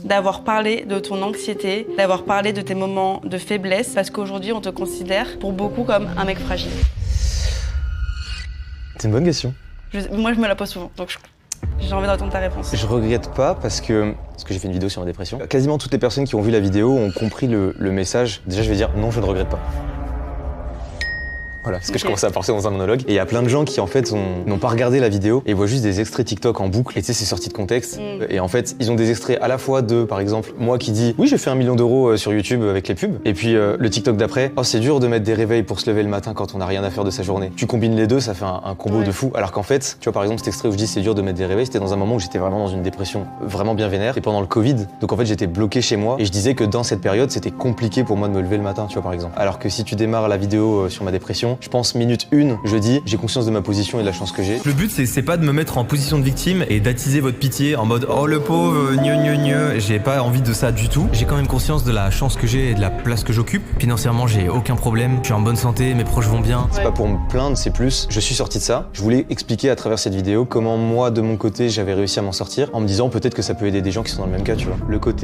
d'avoir parlé de ton anxiété, d'avoir parlé de tes moments de faiblesse, parce qu'aujourd'hui, on te considère pour beaucoup comme un mec fragile. C'est une bonne question. Moi, je me la pose souvent, donc j'ai envie d'entendre ta réponse. Je regrette pas parce que j'ai fait une vidéo sur la dépression. Quasiment toutes les personnes qui ont vu la vidéo ont compris le message. Déjà, je vais dire non, je ne regrette pas. Voilà, parce que je commençais à forcer dans un monologue. Et il y a plein de gens qui en fait n'ont pas regardé la vidéo et voient juste des extraits TikTok en boucle. Et tu sais, c'est sorti de contexte. Et en fait, ils ont des extraits à la fois de, par exemple, moi qui dis oui, j'ai fait 1 million d'euros sur YouTube avec les pubs. Et puis le TikTok d'après, oh c'est dur de mettre des réveils pour se lever le matin quand on n'a rien à faire de sa journée. Tu combines les deux, ça fait un combo de fou. Alors qu'en fait, tu vois par exemple cet extrait où je dis c'est dur de mettre des réveils, c'était dans un moment où j'étais vraiment dans une dépression vraiment bien vénère. Et pendant le Covid, donc en fait j'étais bloqué chez moi et je disais que dans cette période c'était compliqué pour moi de me lever le matin, tu vois par exemple. Alors que si tu démarres la vidéo sur ma dépression, je pense minute 1, je dis j'ai conscience de ma position et de la chance que j'ai. Le but c'est pas de me mettre en position de victime et d'attiser votre pitié en mode oh le pauvre, gneu. J'ai pas envie de ça du tout. J'ai quand même conscience de la chance que j'ai et de la place que j'occupe. Financièrement j'ai aucun problème, je suis en bonne santé, mes proches vont bien. C'est pas pour me plaindre, c'est plus je suis sorti de ça. Je voulais expliquer à travers cette vidéo comment moi de mon côté j'avais réussi à m'en sortir en me disant peut-être que ça peut aider des gens qui sont dans le même cas, tu vois. Le côté